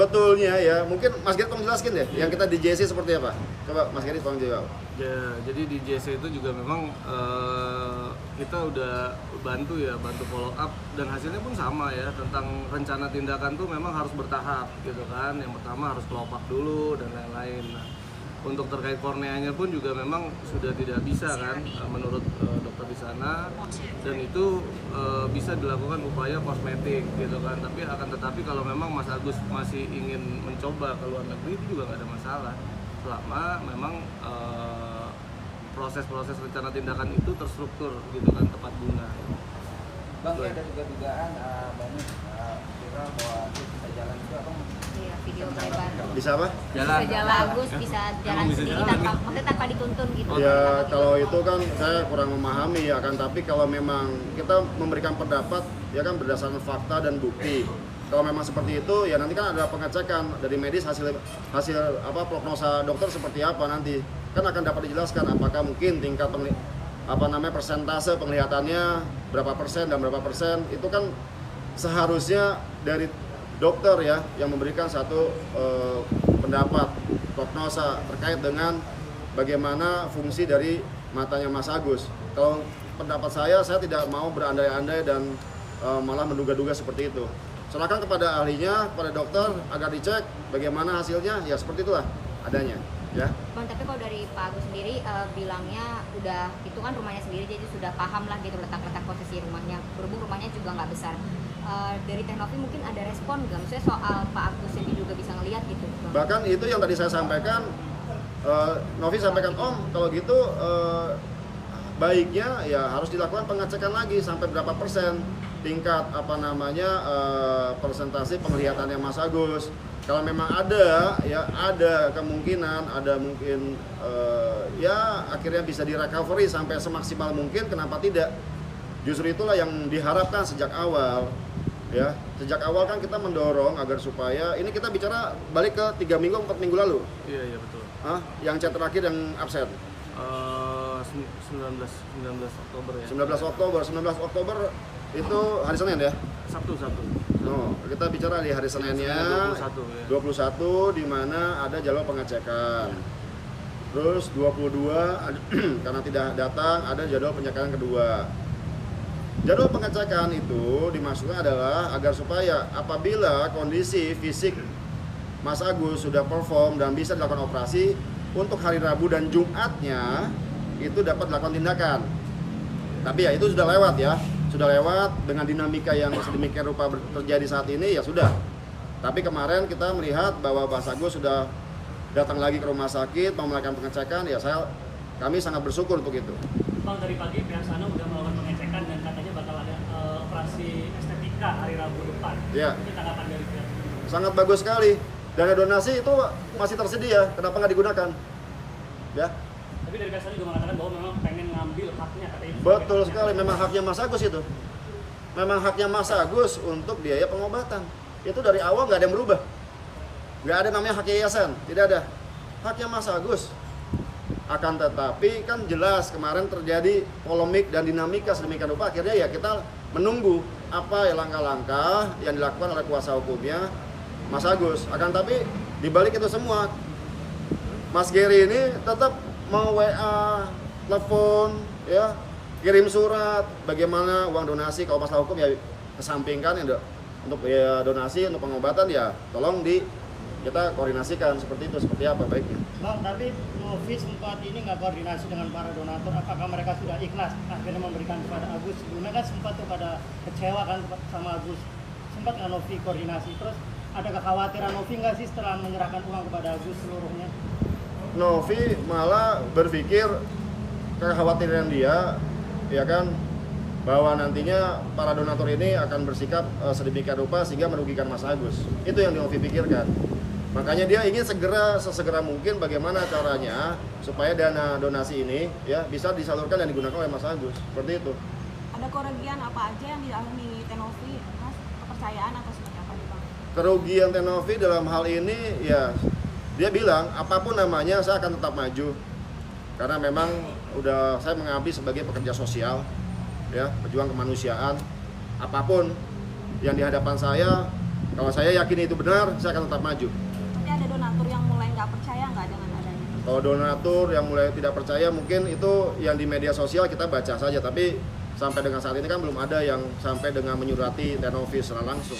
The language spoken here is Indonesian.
sebetulnya ya, mungkin Mas Geri tolong jelaskan deh, yang kita di JC seperti apa? Coba Mas Geri tolong jawab. Ya, jadi di JC itu juga memang kita udah bantu follow up dan hasilnya pun sama ya, tentang rencana tindakan tuh memang harus bertahap gitu kan. Yang pertama harus kelopak dulu dan lain-lain. Nah, untuk terkait korneanya pun juga memang sudah tidak bisa kan menurut dokter di sana, dan itu bisa dilakukan upaya kosmetik gitu kan. Tetapi kalau memang Mas Agus masih ingin mencoba ke luar negeri itu juga nggak ada masalah, selama memang proses-proses rencana tindakan itu terstruktur gitu kan, tepat guna. Bang, ya ada juga dugaan banyak viral bahwa Agus bisa jalan juga, Bang. Iya, video lebar. Bisa apa? Bisa jalan, Agus bisa jalan bisa sendiri jalan, maksudnya tanpa dituntun gitu. Ya kalau itu kan saya kurang memahami ya kan, tapi kalau memang kita memberikan pendapat ya kan berdasarkan fakta dan bukti. Kalau memang seperti itu ya nanti kan ada pengecekan dari medis, hasil prognosa dokter seperti apa nanti kan akan dapat dijelaskan apakah mungkin tingkat persentase penglihatannya berapa persen dan berapa persen. Itu kan seharusnya dari dokter ya yang memberikan satu pendapat prognosa terkait dengan bagaimana fungsi dari matanya Mas Agus. Kalau pendapat saya tidak mau berandai-andai dan malah menduga-duga seperti itu. Serahkan kepada ahlinya, kepada dokter agar dicek bagaimana hasilnya, ya seperti itulah adanya. Ya. Bang, tapi kalau dari Pak Agus sendiri bilangnya udah itu kan rumahnya sendiri, jadi sudah paham lah gitu letak-letak posisi rumahnya. Berhubung rumahnya juga nggak besar. Dari Teh Novi mungkin ada respon nggak? Maksudnya soal Pak Agus ini juga bisa ngelihat gitu, Bang. Bahkan itu yang tadi saya sampaikan, Novi sampaikan, Om kalau gitu baiknya ya harus dilakukan pengecekan lagi sampai berapa persen tingkat persentase penglihatannya Mas Agus. Kalau memang ada kemungkinan, ada mungkin ya akhirnya bisa direcovery sampai semaksimal mungkin, kenapa tidak? Justru itulah yang diharapkan sejak awal. Ya, sejak awal kan kita mendorong agar supaya ini kita bicara balik ke 3 minggu 4 minggu lalu. Iya betul. Yang chat terakhir yang absen. 19 Oktober ya. 19 Oktober itu hari Senin ya? Sabtu. No, kita bicara di hari Seninnya 21 di mana ada jalur pengecekan. Terus 22 karena tidak datang ada jadwal pengecekan kedua. Jadwal pengecekan itu dimaksudkan adalah agar supaya apabila kondisi fisik Mas Agus sudah perform dan bisa dilakukan operasi, untuk hari Rabu dan Jumatnya itu dapat dilakukan tindakan. Tapi ya itu sudah lewat ya. Sudah lewat dengan dinamika yang sedemikian rupa terjadi saat ini ya sudah. Tapi kemarin kita melihat bahwa Mas Agus sudah datang lagi ke rumah sakit mau melakukan pengecekan, ya kami sangat bersyukur untuk itu. Bang, dari pagi pihak sana udah melakukan pengecekan dan katanya bakal ada operasi estetika hari Rabu depan. Ya. Mungkin tanggapan dari pihak. Sangat bagus sekali. Dana donasi itu masih tersedia, kenapa nggak digunakan? Ya. Tapi dari pihak sana juga mengatakan bahwa memang pengen ngambil haknya katanya. Betul sekali, memang haknya Mas Agus itu. Memang haknya Mas Agus untuk biaya pengobatan. Itu dari awal nggak ada yang berubah. Nggak ada namanya hak yayasan, tidak ada. Haknya Mas Agus. Akan tetapi kan jelas kemarin terjadi polemik dan dinamika sedemikian rupa, akhirnya ya kita menunggu apa ya langkah-langkah yang dilakukan oleh kuasa hukumnya Mas Agus. Akan tapi dibalik itu semua, Mas Geri ini tetap mau WA, telepon, ya, kirim surat, bagaimana uang donasi kalau masalah hukum ya kesampingkan ya, untuk ya, donasi untuk pengobatan ya tolong kita koordinasikan seperti itu, seperti apa baiknya. Bang, tapi Novi sempat ini nggak koordinasi dengan para donatur, apakah mereka sudah ikhlas akhirnya memberikan kepada Agus? Sebelumnya kan sempat tuh pada kecewa kan sama Agus, sempat nggak Novi koordinasi, terus ada kekhawatiran Novi nggak sih setelah menyerahkan uang kepada Agus seluruhnya? Novi malah berpikir kekhawatiran dia, ya kan, bahwa nantinya para donatur ini akan bersikap sedemikian rupa sehingga merugikan Mas Agus. Itu yang Novi pikirkan. Makanya dia ingin sesegera mungkin bagaimana caranya supaya dana donasi ini ya bisa disalurkan dan digunakan oleh Mas Agus. Seperti itu. Ada kerugian apa aja yang dialami Teh Novi, Mas? Kepercayaan atau seperti apa, Bang? Kerugian Teh Novi dalam hal ini ya dia bilang apapun namanya saya akan tetap maju. Karena memang udah saya mengabdi sebagai pekerja sosial, ya, pejuang kemanusiaan. Apapun yang di hadapan saya Kalau saya yakin itu benar, saya akan tetap maju. Tapi ada donatur yang mulai nggak percaya nggak dengan adanya? Kalau donatur yang mulai tidak percaya, mungkin itu yang di media sosial kita baca saja, tapi sampai dengan saat ini kan belum ada yang sampai dengan menyurati Tenovi secara langsung.